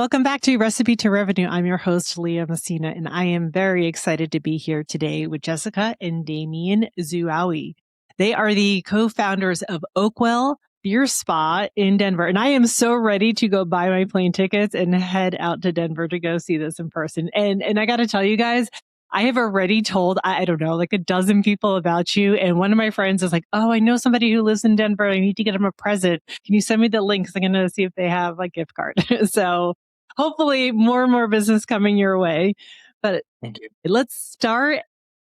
Welcome back to Recipe to Revenue. I'm your host, Leah Messina, and I am very excited to be here today with Jessica and Damien Zouaoui. They are the co-founders of Oakwell Beer Spa in Denver. And I am so ready to go buy my plane tickets and head out to Denver to go see this in person. And I got to tell you guys, I have already told, I don't know, like a dozen people about you. And one of my friends is like, oh, I know somebody who lives in Denver. I need to get them a present. Can you send me the links? I'm going to see if they have a gift card. So hopefully more and more business coming your way. But Thank you. let's start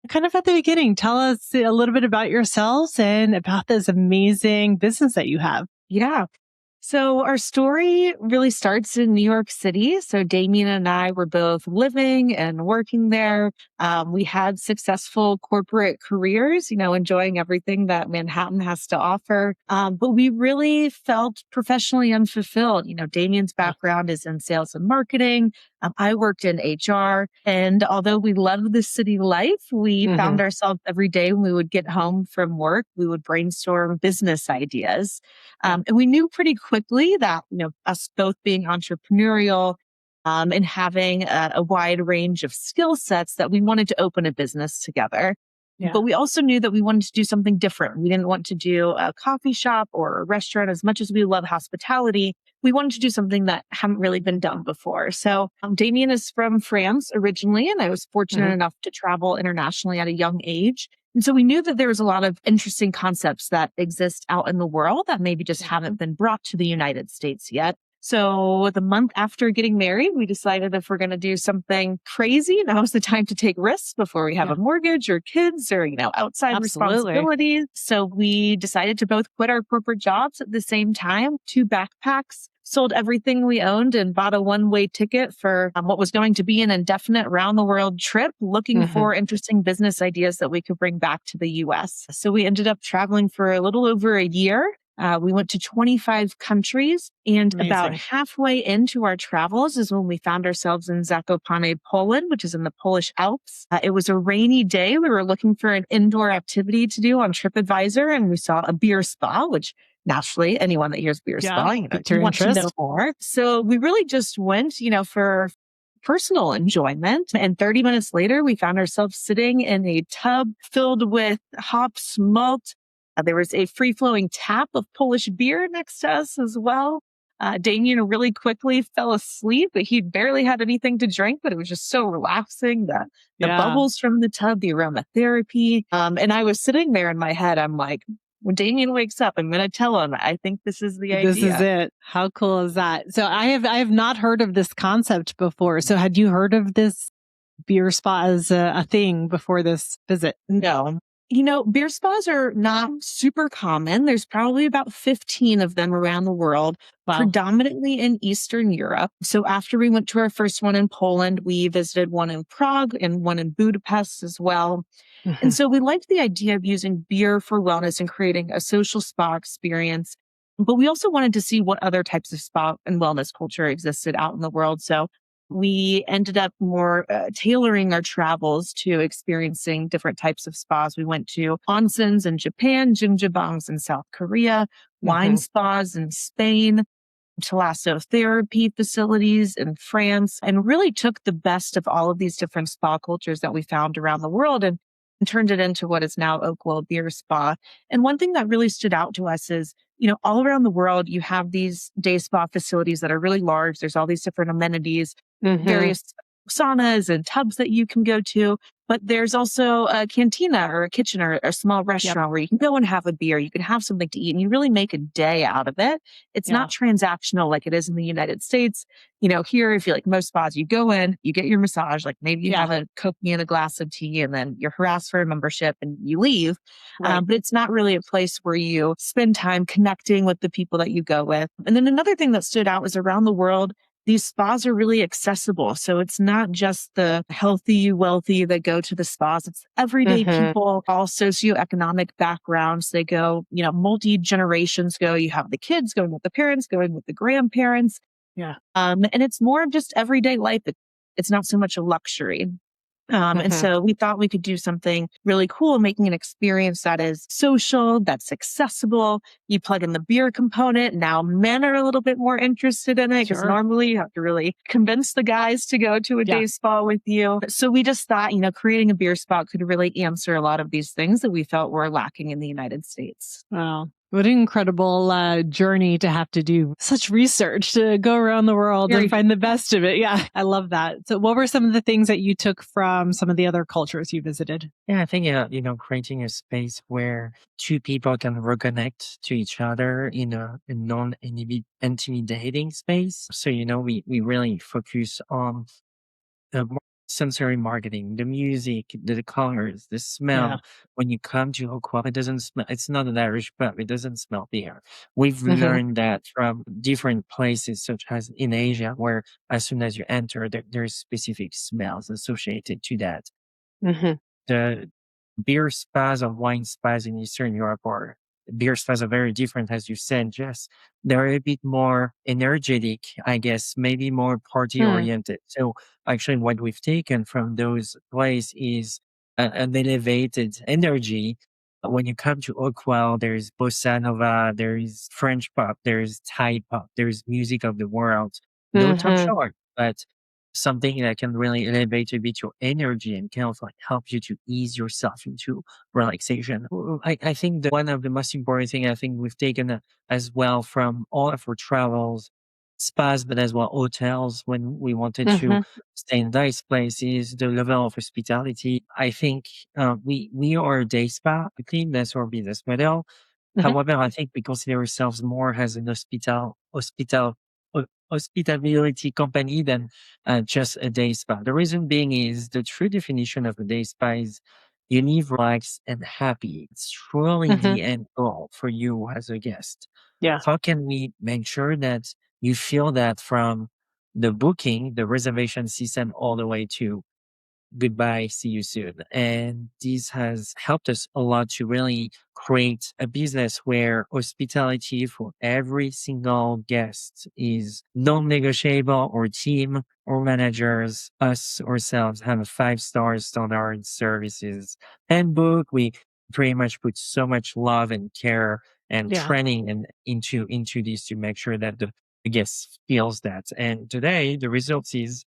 kind of at the beginning. Tell us a little bit about yourselves and about this amazing business that you have. Yeah. So our story really starts in New York City. So Damien and I were both living and working there. We had successful corporate careers, enjoying everything that Manhattan has to offer. But we really felt professionally unfulfilled. Damien's background is in sales and marketing. I worked in HR. And although we loved the city life, we found ourselves every day when we would get home from work, we would brainstorm business ideas. And we knew pretty quickly that, us both being entrepreneurial and having a wide range of skill sets, that we wanted to open a business together. Yeah. But we also knew that we wanted to do something different. We didn't want to do a coffee shop or a restaurant. As much as we love hospitality, we wanted to do something that hadn't really been done before. So Damien is from France originally, and I was fortunate enough to travel internationally at a young age. And so we knew that there was a lot of interesting concepts that exist out in the world that maybe just haven't been brought to the United States yet. So the month after getting married, we decided if we're going to do something crazy, now's the time to take risks before we have a mortgage or kids or, outside responsibilities. So we decided to both quit our corporate jobs at the same time, 2 backpacks, sold everything we owned and bought a one-way ticket for what was going to be an indefinite round-the-world trip, looking for interesting business ideas that we could bring back to the U.S. So we ended up traveling for a little over a year. We went to 25 countries, and about halfway into our travels is when we found ourselves in Zakopane, Poland, which is in the Polish Alps. It was a rainy day. We were looking for an indoor activity to do on TripAdvisor, and we saw a beer spa, which naturally, anyone that hears beer spa, you want to know more. So we really just went, for personal enjoyment. And 30 minutes later, we found ourselves sitting in a tub filled with hops, malt. There was a free-flowing tap of Polish beer next to us as well. Damien really quickly fell asleep, but he barely had anything to drink, but it was just so relaxing. The bubbles from the tub, the aromatherapy. And I was sitting there in my head, I'm like, when Damien wakes up, I'm going to tell him, I think this is the idea. This is it. How cool is that? So I have not heard of this concept before. So had you heard of this beer spa as a thing before this visit? No. Beer spas are not super common. There's probably about 15 of them around the world, predominantly in Eastern Europe. So after we went to our first one in Poland, we visited one in Prague and one in Budapest as well. And so we liked the idea of using beer for wellness and creating a social spa experience. But we also wanted to see what other types of spa and wellness culture existed out in the world. So we ended up more tailoring our travels to experiencing different types of spas. We went to onsens in Japan, jjimjilbangs in South Korea, wine spas in Spain, thalassotherapy facilities in France, and really took the best of all of these different spa cultures that we found around the world and turned it into what is now Oakwell Beer Spa. And one thing that really stood out to us is, all around the world, you have these day spa facilities that are really large. There's all these different amenities, various saunas and tubs that you can go to. But there's also a cantina or a kitchen or a small restaurant where you can go and have a beer. You can have something to eat and you really make a day out of it. It's not transactional like it is in the United States. Here, if you like most spas, you go in, you get your massage, like maybe you have a cookie and a glass of tea, and then you're harassed for a membership and you leave. But it's not really a place where you spend time connecting with the people that you go with. And then another thing that stood out was around the world, these spas are really accessible. So it's not just the healthy, wealthy that go to the spas. It's everyday people, all socioeconomic backgrounds. They go, multi-generations go. You have the kids going with the parents, going with the grandparents. And it's more of just everyday life. It's not so much a luxury. And Hmm. so we thought we could do something really cool, making an experience that is social, that's accessible. You plug in the beer component. Now men are a little bit more interested in it because Sure. normally you have to really convince the guys to go to a Yeah. day spa with you. So we just thought, creating a beer spa could really answer a lot of these things that we felt were lacking in the United States. Wow. What an incredible journey to have to do such research to go around the world and Very find the best of it. Yeah, I love that. So, what were some of the things that you took from some of the other cultures you visited? Yeah, I think creating a space where two people can reconnect to each other in a non-intimidating space. So we really focus on sensory marketing, the music, the colors, the Yeah. smell. When you come to Oakwell, it doesn't smell. It's not an Irish pub. It doesn't smell beer. We've Hmm. learned that from different places, such as in Asia, where as soon as you enter, there's specific smells associated to that. Hmm. The beer spas or wine spas in Eastern Europe or beer spas are very different, as you said, Jess. They're a bit more energetic, I guess, maybe more party Hmm. oriented. So actually what we've taken from those places is an elevated energy. When you come to Oakwell, there's bossa nova, there's French pop, there's Thai pop, there's music of the world. No top Hmm. short, but something that can really elevate a bit your energy and kind of like help you to ease yourself into relaxation. I think that one of the most important thing I think we've taken as well from all of our travels, spas, but as well hotels when we wanted to Hmm. stay in nice places, the level of hospitality. I think we are a day spa, a clean that's our business model. Hmm. However, I think we consider ourselves more as an hospitality company than just a day spa. The reason being is the true definition of a day spa is you leave relaxed and happy. It's truly Hmm. the end goal for you as a guest. Yeah. How can we make sure that you feel that from the booking, the reservation system, all the way to goodbye, see you soon. And this has helped us a lot to really create a business where hospitality for every single guest is non-negotiable. Or team or managers, us ourselves have a 5-star standard services handbook. We pretty much put so much love and care and Yeah. training and into this to make sure that the guest feels that. And today the results is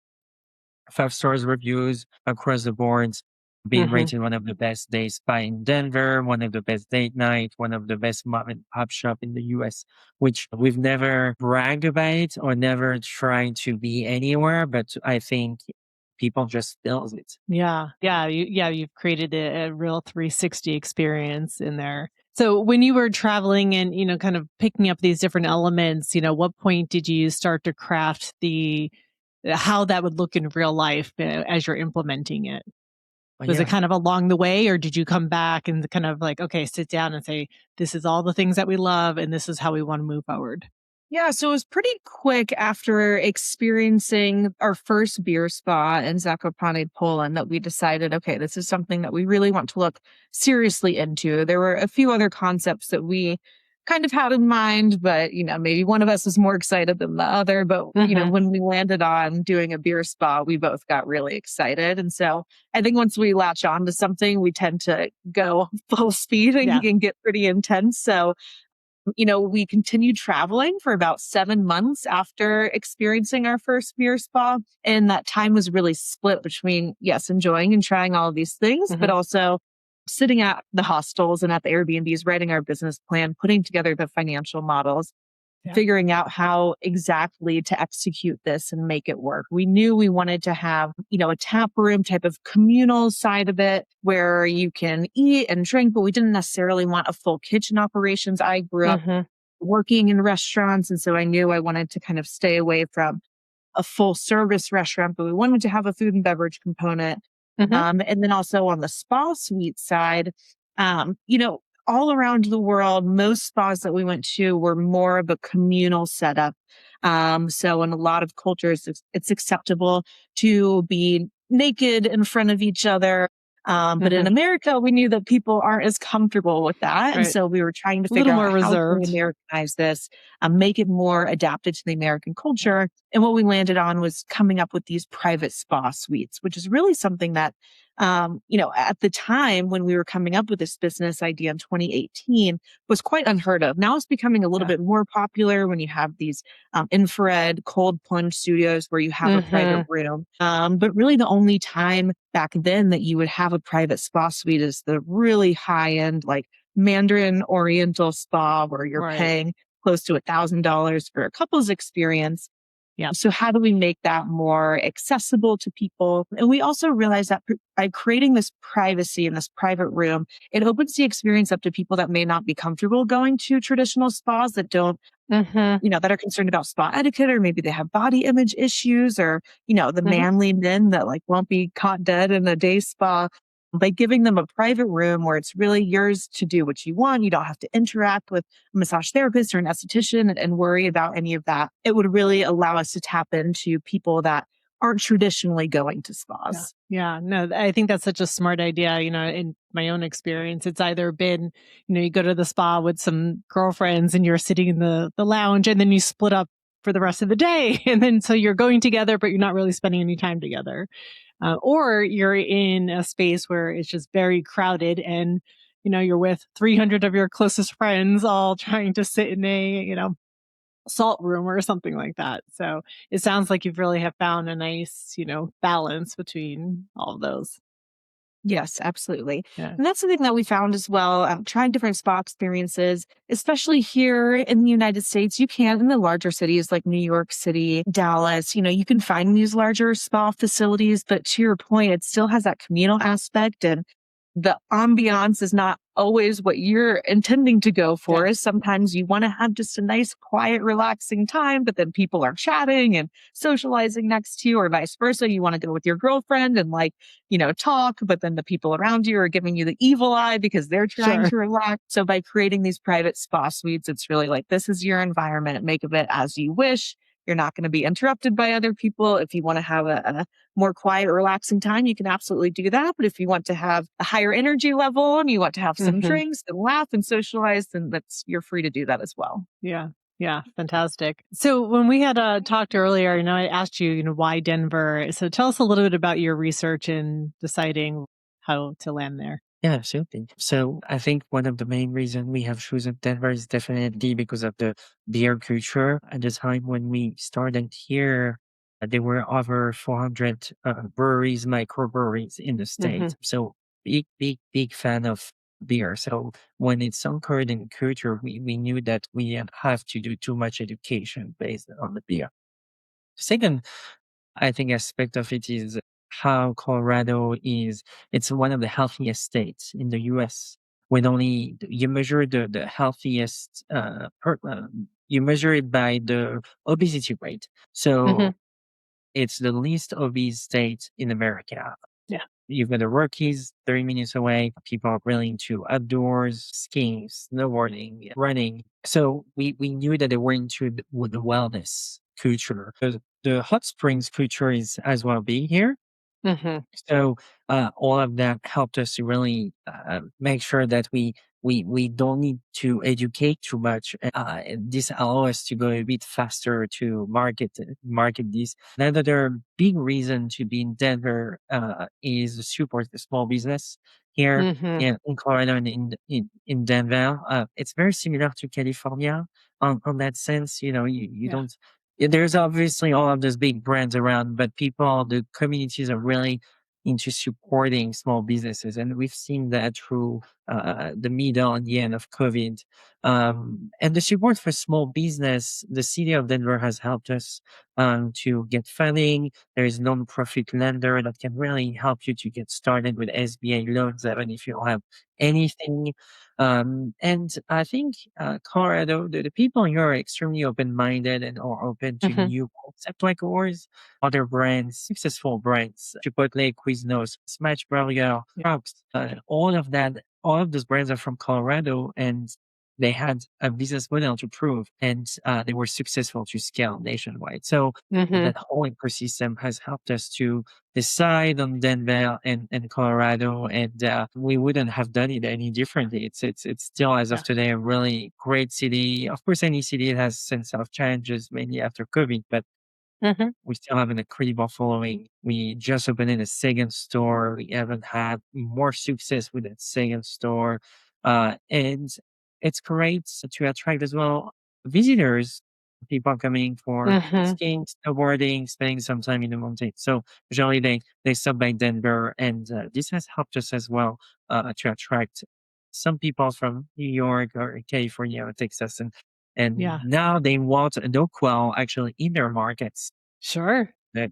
5 stars reviews across the boards, being Hmm. rated one of the best day spa in Denver, one of the best date night, one of the best mom and pop shop in the US, which we've never bragged about or never tried to be anywhere, but I think people just feels it. Yeah. You've created a real 360 experience in there. So, when you were traveling and kind of picking up these different elements, what point did you start to craft the how that would look in real life as you're implementing it? But Was it yeah, kind of along the way, or did you come back and kind of like, okay, sit down and say, this is all the things that we love and this is how we want to move forward? Yeah, so it was pretty quick after experiencing our first beer spa in Zakopane, Poland, that we decided, okay, this is something that we really want to look seriously into. There were a few other concepts that we kind of had in mind, but maybe one of us was more excited than the other. But Hmm. when we landed on doing a beer spa, we both got really excited. And so I think once we latch on to something, we tend to go full speed and Yeah. can get pretty intense. So we continued traveling for about 7 months after experiencing our first beer spa. And that time was really split between, yes, enjoying and trying all of these things, but Hmm. also sitting at the hostels and at the Airbnbs, writing our business plan, putting together the financial models, Yeah. figuring out how exactly to execute this and make it work. We knew we wanted to have, a tap room type of communal side of it where you can eat and drink, but we didn't necessarily want a full kitchen operations. I grew up Hmm. working in restaurants. And so I knew I wanted to kind of stay away from a full service restaurant, but we wanted to have a food and beverage component. Hmm. And then also on the spa suite side, um, you know, all around the world, most spas that we went to were more of a communal setup. So in a lot of cultures, it's acceptable to be naked in front of each other. But in Mhm. America, we knew that people aren't as comfortable with that. And Right. so we were trying to A little figure out more how can we reserved. Americanize this, make it more adapted to the American culture. And what we landed on was coming up with these private spa suites, which is really something that, at the time when we were coming up with this business idea in 2018 was quite unheard of. Now it's becoming a little Yeah. bit more popular when you have these infrared cold plunge studios where you have a private Mhm. room. But really, the only time back then that you would have a private spa suite is the really high end, like Mandarin Oriental spa, where you're Right. paying close to $1,000 for a couple's experience. Yep. So, how do we make that more accessible to people? And we also realize that by creating this privacy in this private room, it opens the experience up to people that may not be comfortable going to traditional spas that don't Mhm. that are concerned about spa etiquette, or maybe they have body image issues, or, the Mhm. manly men that like won't be caught dead in a day spa. By giving them a private room where it's really yours to do what you want, you don't have to interact with a massage therapist or an esthetician and worry about any of that. It would really allow us to tap into people that aren't traditionally going to Yeah. spas. Yeah. No, I think that's such a smart idea. In my own experience, it's either been, you go to the spa with some girlfriends and you're sitting in the lounge and then you split up for the rest of the day. And then so you're going together, but you're not really spending any time together. Or you're in a space where it's just very crowded and, you're with 300 of your closest friends all trying to sit in a, salt room or something like that. So it sounds like you've really have found a nice, balance between all of those. Yes, absolutely. Yeah. And that's something that we found as well, trying different spa experiences, especially here in the United States. You can, in the larger cities like New York City, Dallas, you can find these larger spa facilities. But to your point, it still has that communal aspect, and the ambiance is not always what you're intending to go Yeah. for. Is sometimes you want to have just a nice, quiet, relaxing time, but then people are chatting and socializing next to you, or vice versa. You want to go with your girlfriend and talk, but then the people around you are giving you the evil eye because they're trying Sure. to relax. So by creating these private spa suites, it's really like, this is your environment. Make of it as you wish. You're not going to be interrupted by other people. If you want to have a more quiet, relaxing time, you can absolutely do that. But if you want to have a higher energy level and you want to have some Hmm. drinks and laugh and socialize, then you're free to do that as well. Yeah. Yeah. Fantastic. So when we had talked earlier, I asked you, why Denver. So tell us a little bit about your research in deciding how to land there. Yeah, absolutely. So I think one of the main reasons we have chosen Denver is definitely because of the beer culture. At the time when we started here, there were over 400 breweries, microbreweries in the Hmm. state. So big, big, big fan of beer. So when it's anchored in culture, we knew that we didn't have to do too much education based on the beer. Second, I think aspect of it is how Colorado is. It's one of the healthiest states in the U.S. When only you measure the healthiest, you measure it by the obesity rate. Hmm. So it's the least obese state in America. Yeah. You've got the Rockies 30 minutes away. People are really into outdoors, skiing, snowboarding, running. So we knew that they were into the wellness culture. The hot springs culture is as well big here. Hmm. So all of that helped us to really make sure that we don't need to educate too much. And this allow us to go a bit faster to market this. Another big reason to be in Denver is to support the small business here Hmm. in Colorado and in Denver. It's very similar to California on that sense. You Yeah. don't. There's obviously all of those big brands around, but the communities are really into supporting small businesses. And we've seen that through the middle and the end of COVID. And the support for small business, the city of Denver has helped us to get funding. There is non-profit lender that can really help you to get started with SBA loans, even if you don't have anything. And I think Colorado, the people here are extremely open-minded and are open to Hmm. new concepts like ours. Other brands, successful brands, Chipotle, Quiznos, Smash Burger, Yeah. Crocs, all of that, all of those brands are from Colorado, and they had a business model to prove, and they were successful to scale nationwide. So Hmm. that whole ecosystem has helped us to decide on Denver and Colorado, and we wouldn't have done it any differently. It's still, as of Yeah. today, a really great city. Of course, any city has some set of challenges, mainly after COVID, but Hmm. we still have an incredible following. We just opened in a second store. We haven't had more success with that second store. And it's great to attract as well visitors, people coming for Hmm. skiing, snowboarding, spending some time in the mountains. So usually they stop by Denver, and this has helped us as well to attract some people from New York or California or Texas. And Yeah. now they want an Oakwell actually in their markets. Sure.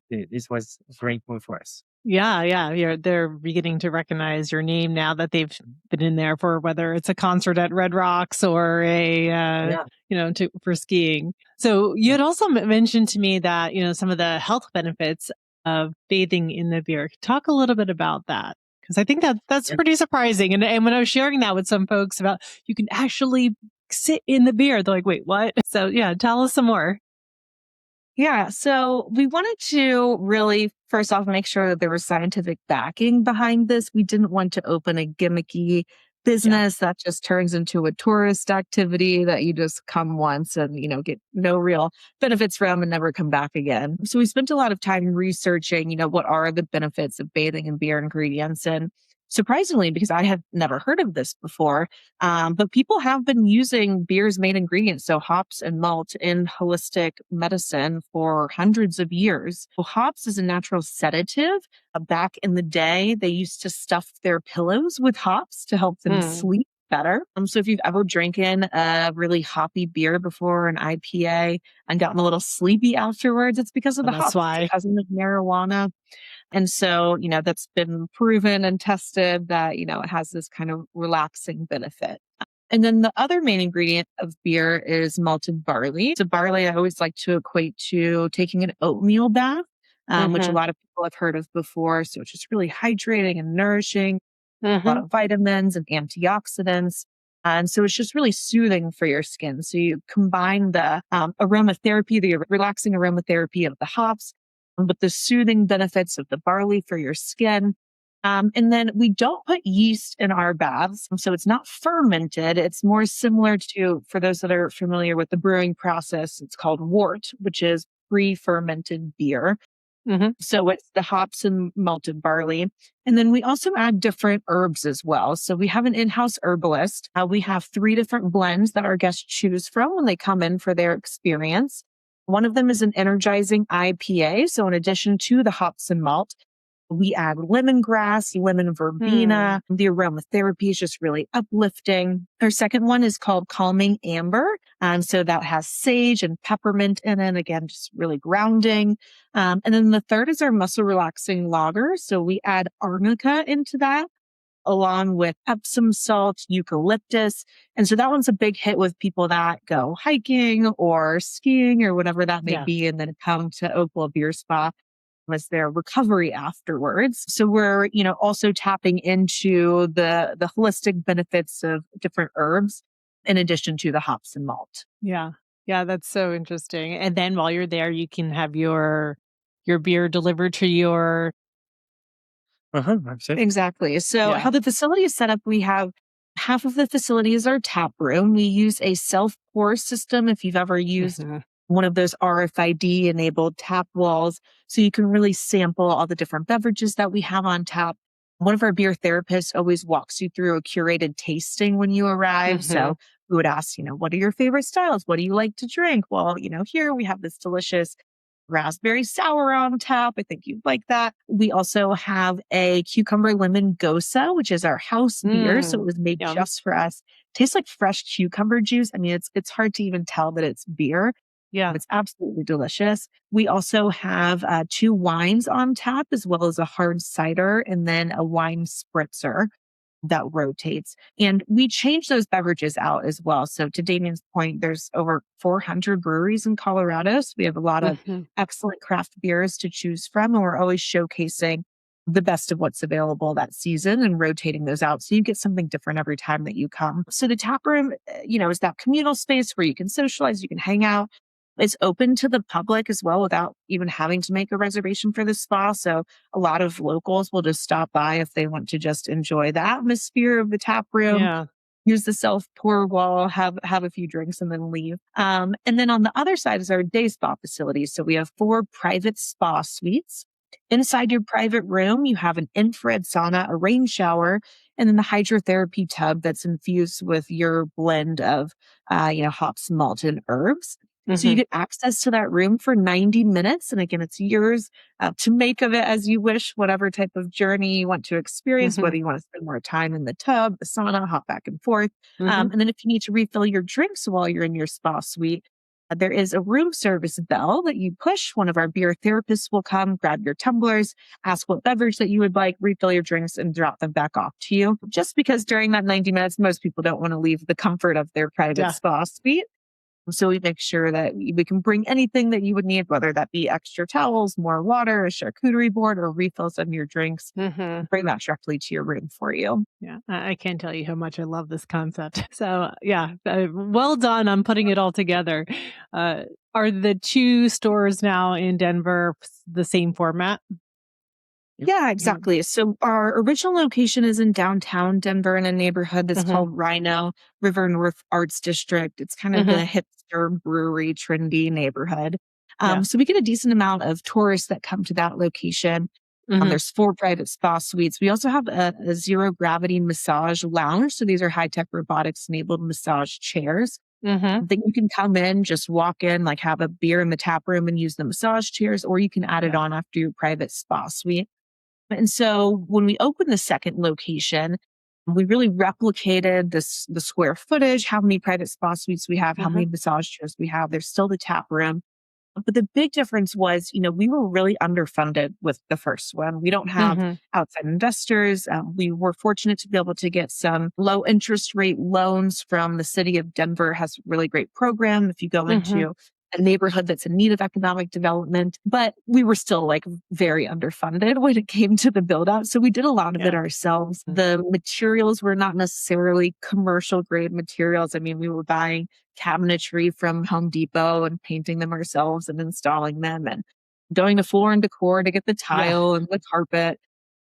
This was a great move for us. Yeah, yeah, they're beginning to recognize your name now that they've been in there for whether it's a concert at Red Rocks or Yeah, for skiing. So you yeah, had also mentioned to me that some of the health benefits of bathing in the beer. Talk a little bit about that because I think that that's yeah. pretty surprising. And when I was sharing that with some folks about you can actually sit in the beer, they're like, "Wait, what?" So yeah, tell us some more. Yeah, so we wanted to really, first off, make sure that there was scientific backing behind this. We didn't want to open a gimmicky Yeah, business that just turns into a tourist activity that you just come once and, get no real benefits from and never come back again. So we spent a lot of time researching, what are the benefits of bathing in beer ingredients. And surprisingly, because I had never heard of this before, but people have been using beer's main ingredients, so hops and malt, in holistic medicine for hundreds of years. Well, hops is a natural sedative. Back in the day, they used to stuff their pillows with hops to help them mm. sleep better. So if you've ever drinking a really hoppy beer before, an IPA, and gotten a little sleepy afterwards, it's because of Oh, the that's hops. It's a why. cousin of marijuana. And so, that's been proven and tested that, it has this kind of relaxing benefit. And then the other main ingredient of beer is malted barley. So barley, I always like to equate to taking an oatmeal bath, which a Hmm. lot of people have heard of before. So it's just really hydrating and nourishing, a lot Hmm. of vitamins and antioxidants. And so it's just really soothing for your skin. So you combine the aromatherapy, the relaxing aromatherapy of the hops, with the soothing benefits of the barley for your skin. And then we don't put yeast in our baths. So it's not fermented. It's more similar to, for those that are familiar with the brewing process, it's called wort, which is pre fermented beer. Hmm. So it's the hops and malted barley. And then we also add different herbs as well. So we have an in-house herbalist. We have 3 different blends that our guests choose from when they come in for their experience. One of them is an energizing IPA. So in addition to the hops and malt, we add lemongrass, lemon Hmm. verbena. The aromatherapy is just really uplifting. Our second one is called Calming Amber. So that has sage and peppermint in it. Again, just really grounding. And then the third is our muscle relaxing lager. So we add arnica into that along with Epsom salt, eucalyptus. And so that one's a big hit with people that go hiking or skiing or whatever that may Yeah. be, and then come to Oakwell Beer Spa as their recovery afterwards. So we're, also tapping into the holistic benefits of different herbs in addition to the hops and malt. Yeah. Yeah, that's so interesting. And then while you're there, you can have your beer delivered to your Absolutely. Exactly. So yeah. how the facility is set up, we have half of the facility is our tap room. We use a self pour system. If you've ever used Mhm. one of those RFID enabled tap walls, so you can really sample all the different beverages that we have on tap. One of our beer therapists always walks you through a curated tasting when you arrive. Mhm. So we would ask, what are your favorite styles? What do you like to drink? Well, here we have this delicious raspberry sour on tap. I think you'd like that. We also have a cucumber lemon gosa, which is our house beer. So it Mm. was made Yum. just for us. Tastes like fresh cucumber juice. I mean, it's hard to even tell that it's beer. Yeah. It's absolutely delicious. We also have 2 wines on tap, as well as a hard cider and then a wine spritzer that rotates. And we change those beverages out as well. So to Damien's point, there's over 400 breweries in Colorado. So we have a lot of Mhm. excellent craft beers to choose from. And we're always showcasing the best of what's available that season and rotating those out. So you get something different every time that you come. So the tap room, is that communal space where you can socialize, you can hang out. It's open to the public as well without even having to make a reservation for the spa. So a lot of locals will just stop by if they want to just enjoy the atmosphere of the tap room, Yeah. use the self pour wall, have a few drinks, and then leave. And then on the other side is our day spa facility. So we have 4 private spa suites. Inside your private room, you have an infrared sauna, a rain shower, and then the hydrotherapy tub that's infused with your blend of, hops, malt, and herbs. So you Hmm. get access to that room for 90 minutes. And again, it's yours to make of it as you wish, whatever type of journey you want to experience, Hmm. whether you want to spend more time in the tub, the sauna, hop back and forth. Hmm. And then if you need to refill your drinks while you're in your spa suite, there is a room service bell that you push. One of our beer therapists will come, grab your tumblers, ask what beverage that you would like, refill your drinks, and drop them back off to you. Just because during that 90 minutes, most people don't want to leave the comfort of their private Yeah. spa suite. So we make sure that we can bring anything that you would need, whether that be extra towels, more water, a charcuterie board, or refills on your drinks, Hmm. and bring that directly to your room for you. Yeah, I can't tell you how much I love this concept. So, yeah, well done on putting it all together. Uh, are the 2 stores now in Denver the same format? Yeah, Mm. exactly. So our original location is in downtown Denver in a neighborhood that's Mhm. called Rhino River North Arts District. It's kind of Mhm. the hipster brewery trendy neighborhood. Yeah. So we get a decent amount of tourists that come to that location. Mhm. There's 4 private spa suites. We also have a zero gravity massage lounge. So these are high tech robotics enabled massage chairs Mhm. that you can come in, just walk in, like have a beer in the tap room and use the massage chairs, or you can add it Yeah. on after your private spa suite. And so when we opened the second location, we really replicated the square footage, how many private spa suites we have, how Mhm. many massage chairs we have. There's still the tap room. But the big difference was, we were really underfunded with the first one. We don't have Mhm. outside investors. We were fortunate to be able to get some low interest rate loans from the city of Denver. Has a really great program if you go Mhm. into a neighborhood that's in need of economic development. But we were still like very underfunded when it came to the build out. So we did a lot of it Yeah. ourselves. The materials were not necessarily commercial grade materials. I mean, we were buying cabinetry from Home Depot and painting them ourselves and installing them and going to Floor and Decor to get the Yeah. tile and the carpet.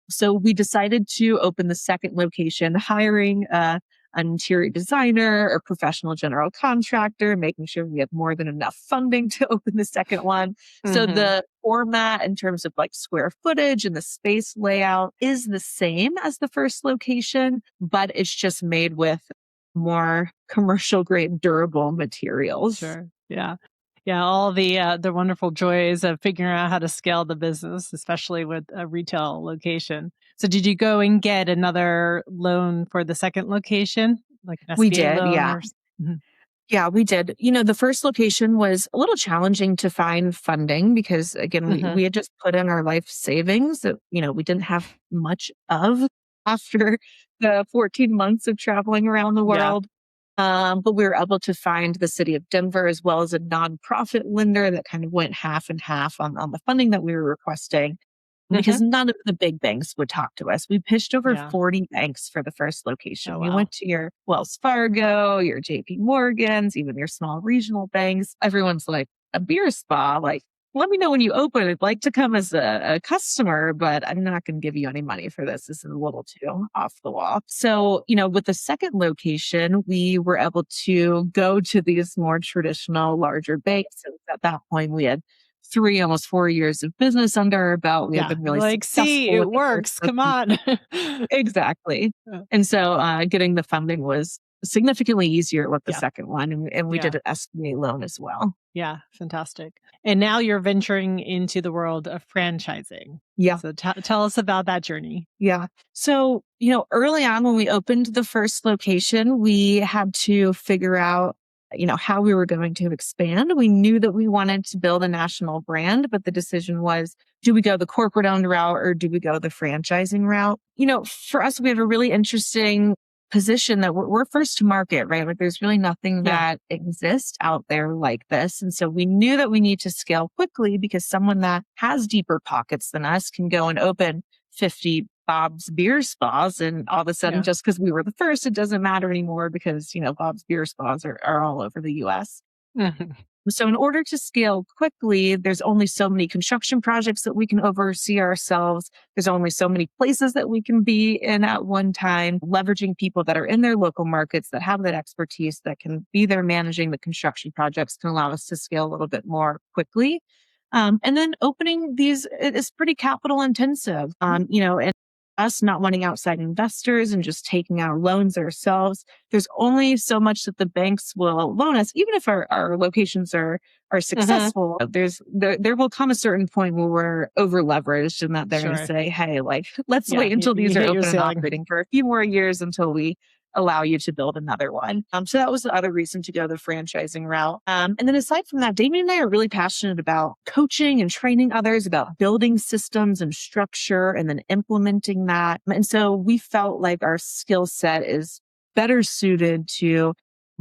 So we decided to open the second location, hiring an interior designer or professional general contractor, making sure we have more than enough funding to open the second one. So Mhm. the format in terms of like square footage and the space layout is the same as the first location, but it's just made with more commercial grade durable materials. Sure. Yeah. Yeah, all the wonderful joys of figuring out how to scale the business, especially with a retail location. So did you go and get another loan for the second location, like an We SBA did, loan yeah. or Mhm. Yeah, we did. The first location was a little challenging to find funding because again, we Mhm. had just put in our life savings that, we didn't have much of after the 14 months of traveling around the Yeah. world. But we were able to find the city of Denver as well as a nonprofit lender that kind of went half and half on the funding that we were requesting because Mhm. none of the big banks would talk to us. We pitched over Yeah. 40 banks for the first location. Oh, We wow. went to your Wells Fargo, your JP Morgans, even your small regional banks. Everyone's like, a beer spa, like, let me know when you open. I'd like to come as a customer, but I'm not going to give you any money for this. This is a little too off the wall. So, with the second location, we were able to go to these more traditional, larger banks. And at that point, we had 3, almost 4 years of business under our belt. We had Yeah. been really Like, "See, successful with it the first works. Come location. on." Exactly. Uh, And so, getting the funding was significantly easier with the yeah. second one, and we did Yeah. an SBA loan as well. Yeah, fantastic. And now you're venturing into the world of franchising. Yeah. So tell us about that journey. Yeah. So, early on when we opened the first location, we had to figure out, how we were going to expand. We knew that we wanted to build a national brand, but the decision was, do we go the corporate owned route or do we go the franchising route? For us, we have a really interesting position that we're first to market, right? Like there's really nothing Yeah. that exists out there like this. And so we knew that we need to scale quickly because someone that has deeper pockets than us can go and open 50 Bob's Beer Spas. And all of a sudden, Yeah. just because we were the first, it doesn't matter anymore because, Bob's Beer Spas are all over the US. Mhm. So in order to scale quickly, there's only so many construction projects that we can oversee ourselves. There's only so many places that we can be in at one time, leveraging people that are in their local markets that have that expertise that can be there managing the construction projects can allow us to scale a little bit more quickly. And then opening these is pretty capital intensive, and us not wanting outside investors and just taking our loans ourselves. There's only so much that the banks will loan us, even if our locations are successful. There will come a certain point where we're over leveraged and that they're going to Sure. say, hey, like, let's Yeah. wait until You these are hit your open and ceiling. operating for a few more years until we allow you to build another one. So that was the other reason to go the franchising route. And then aside from that, Damien and I are really passionate about coaching and training others, about building systems and structure and then implementing that. And so we felt like our skill set is better suited to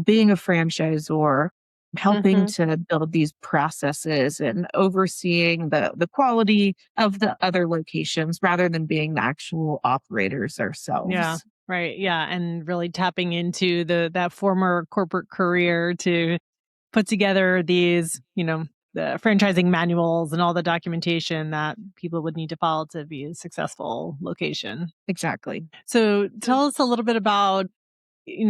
being a franchisor, helping to build these processes and overseeing the quality of the other locations rather than being the actual operators Yeah. ourselves. Right. Yeah. And really tapping into that former corporate career to put together these, the franchising manuals and all the documentation that people would need to follow to be a successful location. Exactly. So tell us a little bit about,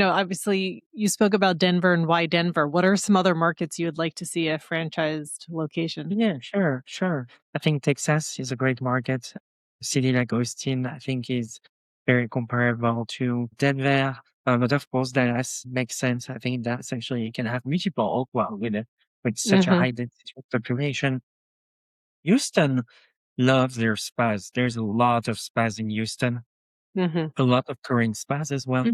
obviously you spoke about Denver and why Denver. What are some other markets you would like to see a franchised location? Yeah, sure, sure. I think Texas is a great market. A city like Austin, I think, is very comparable to Denver. But of course, Dallas makes sense. I think that's actually you can have multiple Oakwell with such a Hmm. high density of population. Houston loves their spas. There's a lot of spas in Houston, Hmm. a lot of Korean spas as well.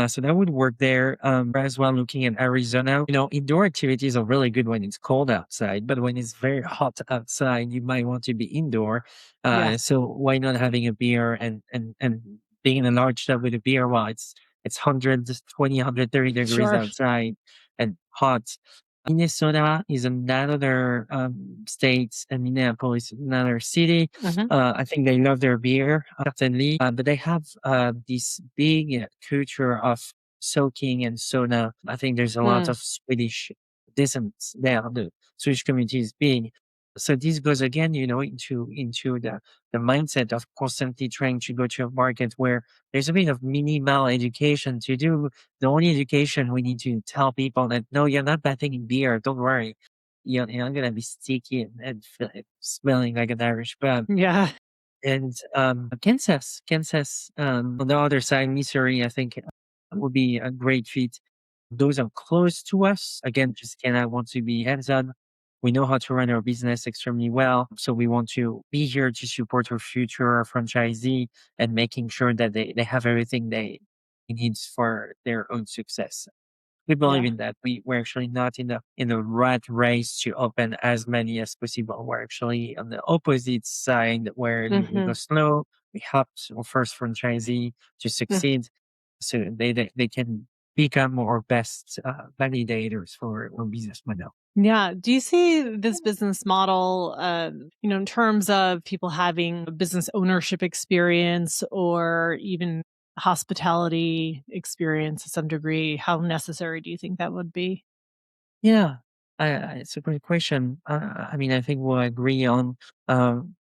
So that would work there. As well, looking at Arizona, indoor activities are really good when it's cold outside, but when it's very hot outside, you might want to be indoor. Yes. So why not having a beer and being in a large tub with a beer while it's 120, 130 degrees Sure. outside and hot. Minnesota is another state, and Minneapolis is another city. Hmm. I think they love their beer, certainly, but they have this big culture of soaking and sauna. I think there's a lot of Swedish descent there. The Swedish community is big. So this goes again, into the mindset of constantly trying to go to a market where there's a bit of minimal education to do. The only education we need to tell people that no, you're not bathing in beer. Don't worry. You're not gonna be sticky and smelling like an Irish pub. Yeah. And Kansas, on the other side, Missouri, I think would be a great fit. Those are close to us. Again, just cannot want to be hands-on. We know how to run our business extremely well. So we want to be here to support our future franchisee and making sure that they have everything they need for their own success. We believe Yeah. in that. We're actually not in the rat race to open as many as possible. We're actually on the opposite side where we go Hmm. slow. We help our first franchisee to succeed, so they can become our best validators for our business model. Yeah. Do you see this business model, in terms of people having a business ownership experience or even hospitality experience to some degree? How necessary do you think that would be? Yeah, it's a great question. I mean, I think we'll agree on um,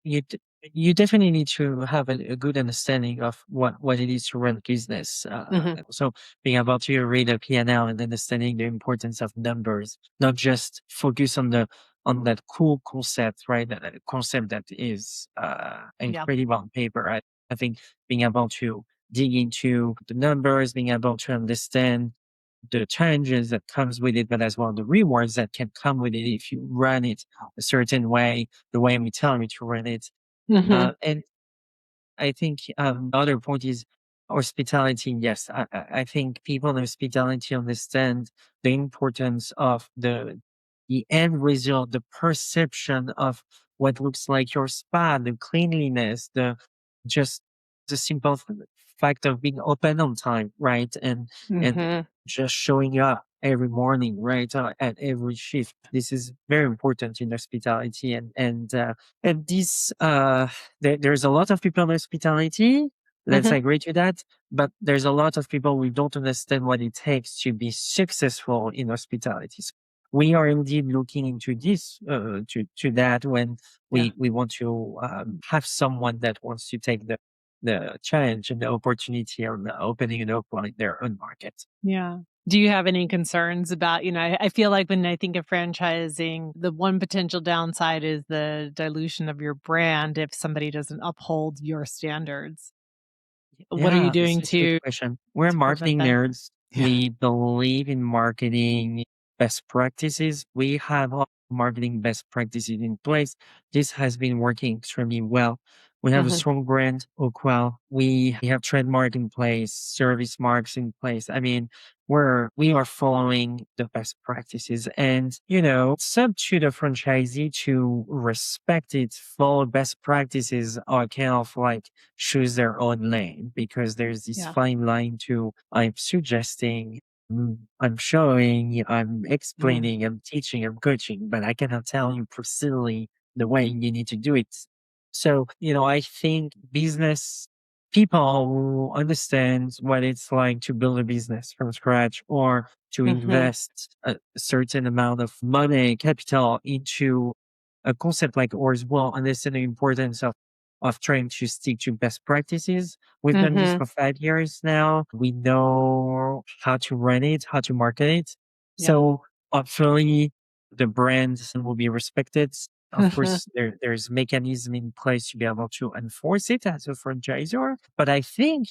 you d- you definitely need to have a good understanding of what it is to run a business. Hmm. So being able to read a P&L and L and understanding the importance of numbers, not just focus on that cool concept, right? That concept that is Yeah. incredible on paper. I think being able to dig into the numbers, being able to understand the challenges that comes with it, but as well the rewards that can come with it if you run it a certain way, the way we tell you to run it. Hmm. And I think the other point is hospitality. Yes, I think people in hospitality understand the importance of the end result, the perception of what looks like your spa, the cleanliness, just the simple fact of being open on time, right? And Mhm. just showing up every morning, right? At every shift. This is very important in hospitality, and this there's a lot of people in hospitality. Let's Mhm. agree to that. But there's a lot of people who don't understand what it takes to be successful in hospitality. So we are indeed looking into this to that when Yeah. we want to have someone that wants to take the challenge and the opportunity of opening an Oakwell in their own market. Yeah. Do you have any concerns about, I feel like when I think of franchising, the one potential downside is the dilution of your brand if somebody doesn't uphold your standards. What are you Yeah, this doing is a good question. We're to prevent marketing that? nerds. Yeah. We believe in marketing best practices. We have all marketing best practices in place. This has been working extremely well. We have a Mhm. strong brand, Oakwell. We have trademark in place, service marks in place. I mean, we are following the best practices, and it's up to the franchisee to respect it, follow best practices, or kind of like choose their own lane, because there's this Yeah. fine line to I'm suggesting, I'm showing, I'm Mhm. explaining, I'm teaching, I'm coaching, but I cannot tell you precisely the way you need to do it. So, I think business people who understand what it's like to build a business from scratch or to Mhm. invest a certain amount of money, capital into a concept like ours will understand the importance of trying to stick to best practices. We've done this Mhm. for 5 years now. We know how to run it, how to market it. Yeah. So hopefully the brand will be respected. Of course, there's mechanism in place to be able to enforce it as a franchisor. But I think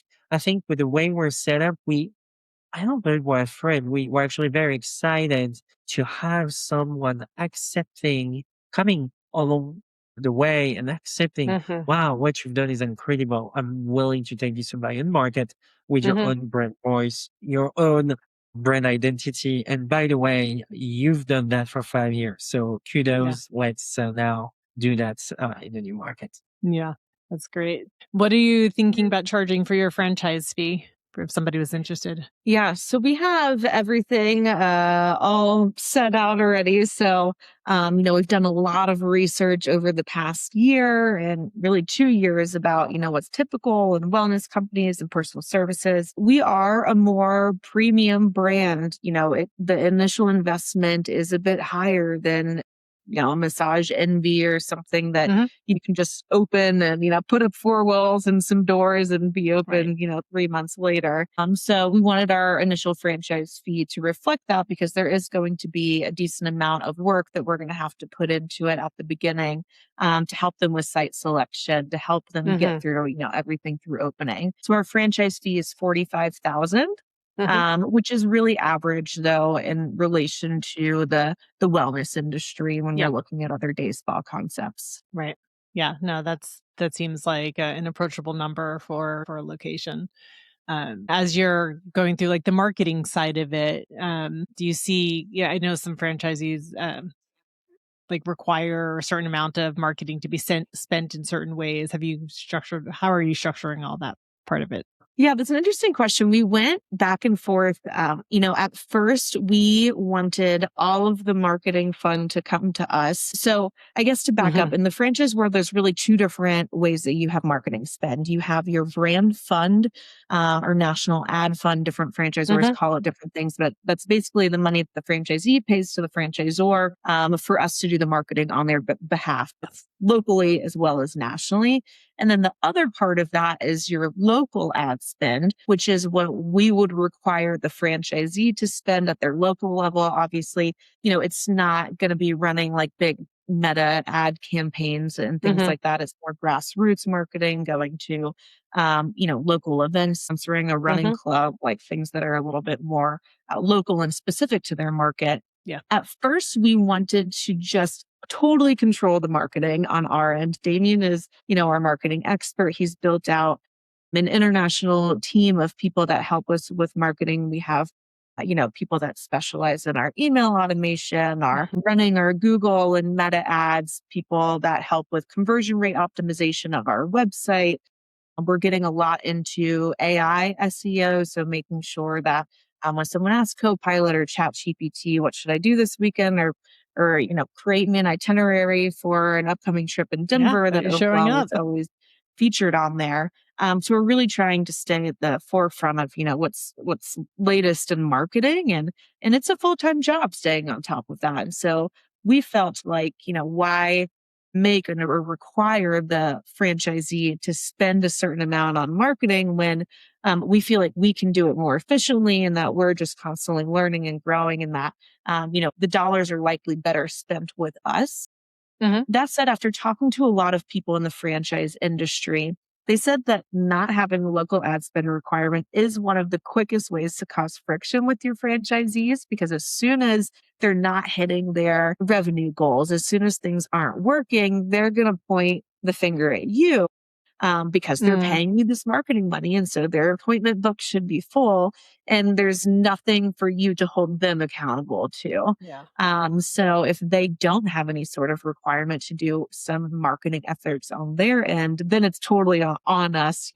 with the way we're set up, I don't believe we're afraid. We're actually very excited to have someone accepting, coming along the way and accepting, Mhm. wow, what you've done is incredible. I'm willing to take this to my own market with your Mhm. own brand voice, your own brand identity. And by the way, you've done that for 5 years. So Yeah. kudos. Let's now do that in the new market. Yeah. That's great. What are you thinking about charging for your franchise fee for if somebody was interested? Yeah, so we have everything all set out already. So, we've done a lot of research over the past year and really 2 years about, what's typical in wellness companies and personal services. We are a more premium brand. The initial investment is a bit higher than, a massage envy or something that Mhm. you can just open and, put up four walls and some doors and be Right. open, 3 months later. So we wanted our initial franchise fee to reflect that because there is going to be a decent amount of work that we're going to have to put into it at the beginning to help them with site selection, to help them get Mhm. through, everything through opening. So our franchise fee is 45,000. Mhm. Which is really average though in relation to the wellness industry when Yeah. you're looking at other day spa concepts. Right. Yeah. No, that seems like an approachable number for a location. As you're going through like the marketing side of it, do you see? Yeah, I know some franchisees like require a certain amount of marketing to be spent in certain ways. Have you structured? How are you structuring all that part of it? Yeah, that's an interesting question. We went back and forth. At first, we wanted all of the marketing fund to come to us. So, I guess to back up, Hmm. in the franchise world, there's really two different ways that you have marketing spend. You have your brand fund or national ad fund. Different franchisors Hmm. call it different things, but that's basically the money that the franchisee pays to the franchisor for us to do the marketing on their behalf, both locally as well as nationally. And then the other part of that is your local ad spend, which is what we would require the franchisee to spend at their local level. Obviously, it's not going to be running like big meta ad campaigns and things Hmm. like that. It's more grassroots marketing, going to, local events, sponsoring a running Hmm. club, like things that are a little bit more local and specific to their market. Yeah. At first, we wanted to just totally control the marketing on our end. Damien is, our marketing expert. He's built out an international team of people that help us with marketing. We have, people that specialize in our email automation, our Hmm. running our Google and Meta ads, people that help with conversion rate optimization of our website, We're getting a lot into AI SEO, so making sure that when someone asks Copilot or Chat GPT, what should I do this weekend, or create me an itinerary for an upcoming trip in Yeah, Denver, that that you're showing Oakwell up. is always featured on there. So we're really trying to stay at the forefront of what's latest in marketing, and it's a full time job staying on top of that. And so we felt like, why make or require the franchisee to spend a certain amount on marketing when we feel like we can do it more efficiently, and that we're just constantly learning and growing, and that the dollars are likely better spent with us. Mhm. That said, after talking to a lot of people in the franchise industry, they said that not having a local ad spend requirement is one of the quickest ways to cause friction with your franchisees, because as soon as they're not hitting their revenue goals, as soon as things aren't working, they're going to point the finger at you, because they're Mm, paying you this marketing money. And so their appointment book should be full, and there's nothing for you to hold them accountable to. yeah, So if they don't have any sort of requirement to do some marketing efforts on their end, then it's totally on us,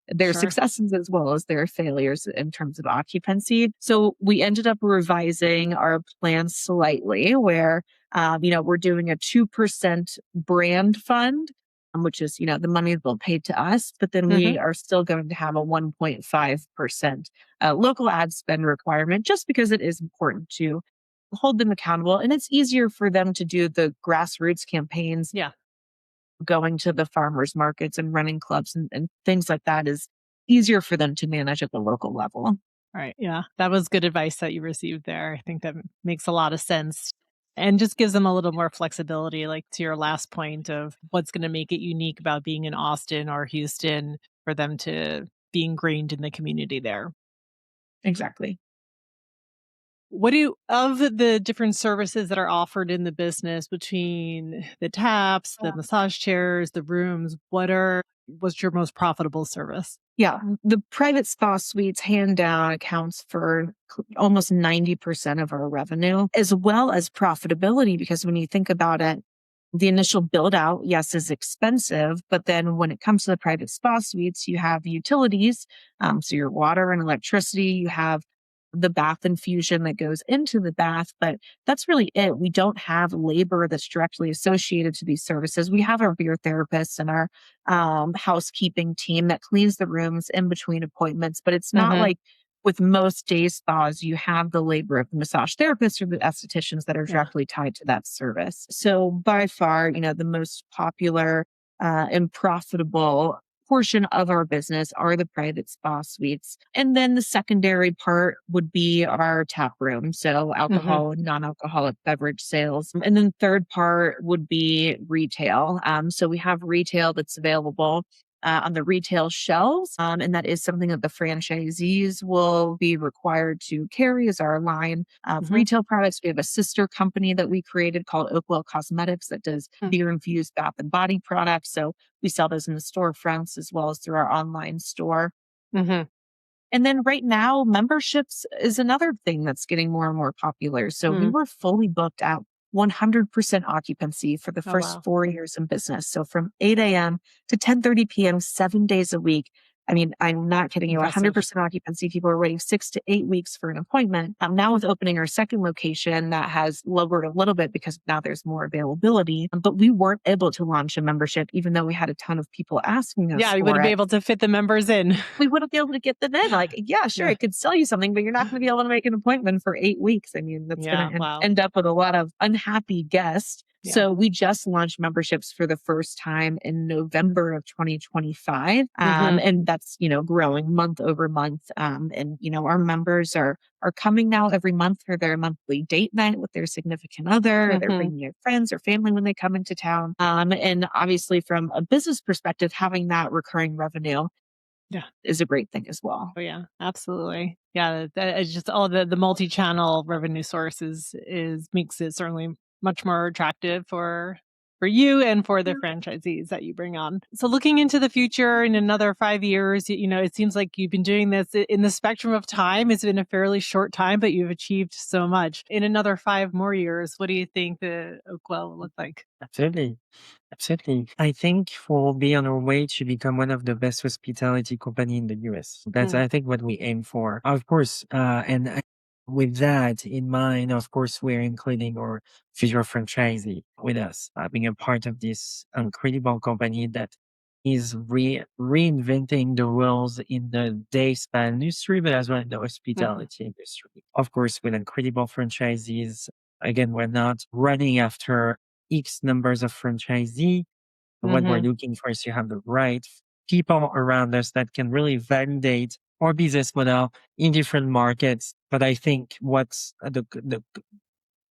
their sure. successes as well as their failures in terms of occupancy. So we ended up revising our plan slightly, where, we're doing a 2% brand fund, which is, the money they'll pay to us, but then Mhm. we are still going to have a 1.5% local ad spend requirement, just because it is important to hold them accountable. And it's easier for them to do the grassroots campaigns, Yeah. going to the farmers markets and running clubs and things like that is easier for them to manage at the local level. Right. Yeah. That was good advice that you received there. I think that makes a lot of sense and just gives them a little more flexibility, like to your last point of what's going to make it unique about being in Austin or Houston for them to be ingrained in the community there. Exactly. What do you, of the different services that are offered in the business between the taps, the massage chairs, the rooms, what's your most profitable service? Yeah, the private spa suites hand down accounts for almost 90% of our revenue, as well as profitability. Because when you think about it, the initial build out, yes, is expensive, but then when it comes to the private spa suites, you have utilities, so your water and electricity, you have the bath infusion that goes into the bath, but that's really it. We don't have labor that's directly associated to these services. We have our beer therapists and our housekeeping team that cleans the rooms in between appointments, but it's not Mhm. like with most day spas, you have the labor of the massage therapists or the estheticians that are Yeah. directly tied to that service. So by far, the most popular and profitable portion of our business are the private spa suites. And then the secondary part would be our tap room. So Mhm. alcohol and non-alcoholic beverage sales. And then third part would be retail. So we have retail that's available on the retail shelves. And that is something that the franchisees will be required to carry as our line of Mhm. retail products. We have a sister company that we created called Oakwell Cosmetics that does Mm. beer infused bath and body products. So we sell those in the storefronts as well as through our online store. Mhm. And then right now, memberships is another thing that's getting more and more popular. So we Mm. were fully booked at 100% occupancy for the Oh, first wow. 4 years in business. So from 8 a.m. to 10:30 p.m., 7 days a week. I mean, I'm not kidding you. Impressive. 100% occupancy. People are waiting 6 to 8 weeks for an appointment. Now with opening our second location, that has lowered a little bit because now there's more availability. But we weren't able to launch a membership, even though we had a ton of people asking us Yeah, you for wouldn't be it. able to fit the members in. We wouldn't be able to get them in. Like, yeah, sure, Yeah. I could sell you something, but you're not going to be able to make an appointment for 8 weeks. I mean, that's going Yeah, to wow. end up with a lot of unhappy guests. Yeah. So we just launched memberships for the first time in November of 2025. Mhm. And that's, growing month over month. And, our members are coming now every month for their monthly date night with their significant other. They're Mhm. bringing their friends or family when they come into town. And obviously from a business perspective, having that recurring revenue Yeah. is a great thing as well. Oh, yeah, absolutely. Yeah, that it's just all the multi-channel revenue sources is makes it certainly much more attractive for for you and for the franchisees that you bring on. So looking into the future in another 5 years, it seems like you've been doing this in the spectrum of time. It's been a fairly short time, but you've achieved so much. In another 5 more years, what do you think the Oakwell will look like? Absolutely. Absolutely. I think we'll be on our way to become one of the best hospitality company in the US. That's, Mm, I think, what we aim for. Of course, with that in mind, of course, we're including our future franchisee with us, being a part of this incredible company that is reinventing the rules in the day spa industry, but as well in the mhm, hospitality industry. Of course, with incredible franchisees. Again, we're not running after X numbers of franchisee. What we're mhm, looking for is to have the right people around us that can really validate our business model in different markets. But I think what's the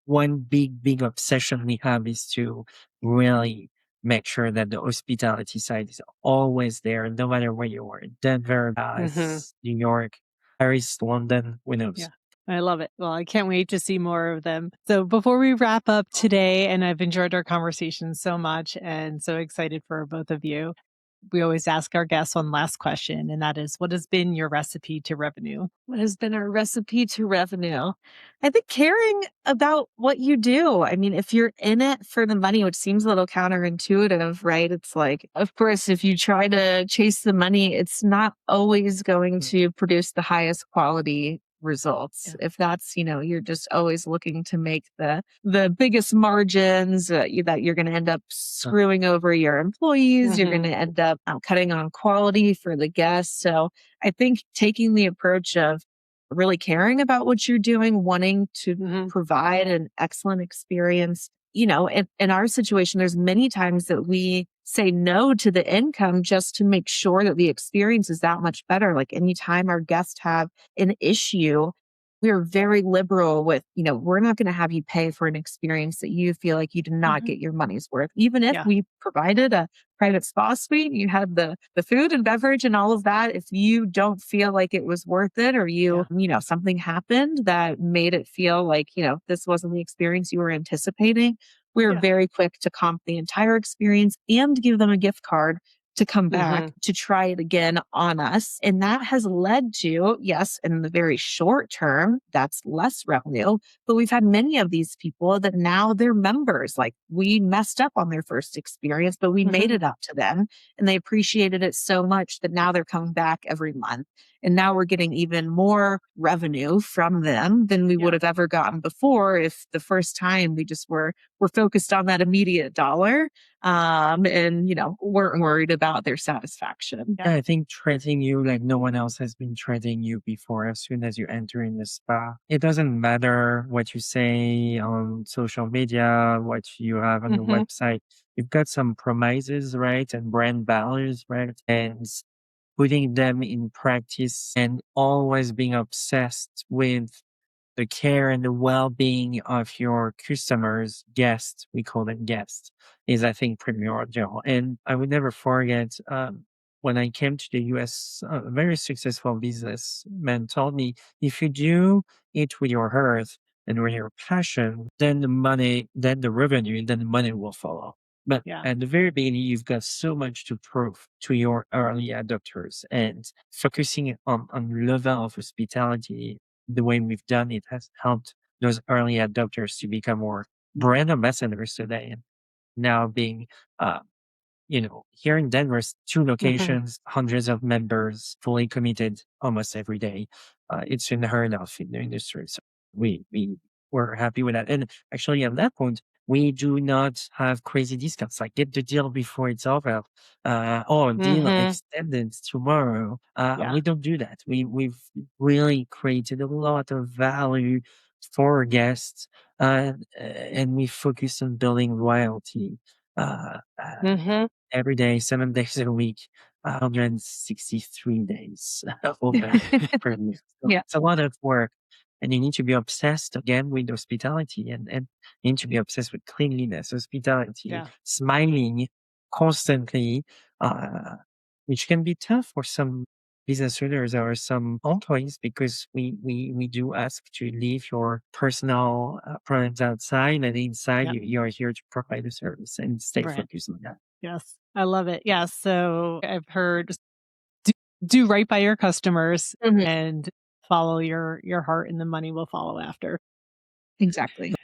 one big obsession we have is to really make sure that the hospitality side is always there, no matter where you are, in Denver, mhm. Dallas, New York, Paris, London, who Yeah. knows? I love it. Well, I can't wait to see more of them. So before we wrap up today, and I've enjoyed our conversation so much and so excited for both of you, we always ask our guests one last question, and that is, what has been your recipe to revenue? What has been our recipe to revenue? I think caring about what you do. I mean, if you're in it for the money, which seems a little counterintuitive, right? It's like, of course, if you try to chase the money, it's not always going Mm, to produce the highest quality results. Yeah. If that's, you're just always looking to make the biggest margins, that you're going to end up uh, screwing over your employees, you're going Hmm. to end up cutting on quality for the guests. So I think taking the approach of really caring about what you're doing, wanting to Hmm. provide an excellent experience. In our situation, there's many times that we say no to the income just to make sure that the experience is that much better. Like anytime our guests have an issue, we're very liberal with, we're not going to have you pay for an experience that you feel like you did not Hmm. get your money's worth. Even if Yeah. we provided a private spa suite, you had the food and beverage and all of that. If you don't feel like it was worth it, or Yeah. something happened that made it feel like, this wasn't the experience you were anticipating, we were Yeah. very quick to comp the entire experience and give them a gift card to come back Hmm. to try it again on us. And that has led to, yes, in the very short term, that's less revenue. But we've had many of these people that now they're members. Like we messed up on their first experience, but we made Hmm. it up to them and they appreciated it so much that now they're coming back every month. And now we're getting even more revenue from them than we would Yeah. have ever gotten before if the first time we just were focused on that immediate dollar, and weren't worried about their satisfaction. Yeah. Yeah, I think treating you like no one else has been treating you before as soon as you enter in the spa. It doesn't matter what you say on social media, what you have on your Hmm. website. You've got some promises, right? And brand values, right? And putting them in practice and always being obsessed with the care and the well-being of your customers, guests, we call them guests, is I think primordial. And I would never forget when I came to the US, a very successful businessman told me, if you do it with your heart and with your passion, then the money, then the revenue, then the money will follow. But Yeah. at the very beginning, you've got so much to prove to your early adopters, and focusing on level of hospitality the way we've done it has helped those early adopters to become more brand ambassadors today. And now being, uh, here in Denver's two Hmm. locations, hundreds of members, fully committed almost every day. It's unheard of in the industry. So we were happy with that. And actually, at that point, we do not have crazy discounts like get the deal before it's over. Deal Hmm. extended tomorrow. Yeah. We don't do that. We've really created a lot of value for our guests, and we focus on building loyalty. Uh, uh, Hmm. every day, 7 days a week, 163 days open per year. So Yeah. it's a lot of work. And you need to be obsessed again with hospitality, and you need to be obsessed with cleanliness, hospitality, Yeah. smiling constantly, uh, which can be tough for some. business owners or some employees, because we do ask to leave your personal problems outside, and inside Yep. you are here to provide the service and stay Right. focused on that. Yes. I love it. Yes. So I've heard just do, do right by your customers Mhm. and follow your heart, and the money will follow after. Exactly.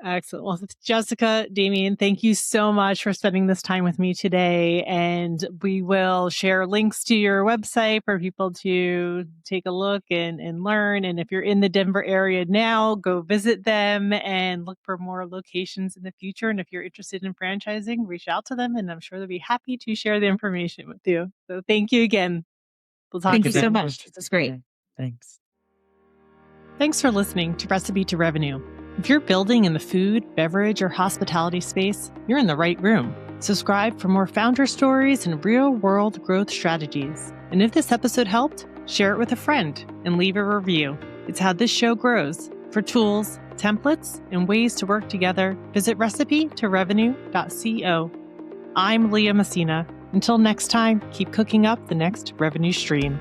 Excellent. Well, Jessica, Damien, thank you so much for spending this time with me today. And we will share links to your website for people to take a look and learn. And if you're in the Denver area now, go visit them and look for more locations in the future. And if you're interested in franchising, reach out to them, and I'm sure they'll be happy to share the information with you. So thank you again. We'll talk Thank Thank you you soon. so very much. much. This is great. Yeah, thanks. Thanks for listening to Recipe to Revenue. If you're building in the food, beverage, or hospitality space, you're in the right room. Subscribe for more founder stories and real world growth strategies. And if this episode helped, share it with a friend and leave a review. It's how this show grows. For tools, templates, and ways to work together, visit recipe2revenue.co. I'm Leah Messina. Until next time, keep cooking up the next revenue stream.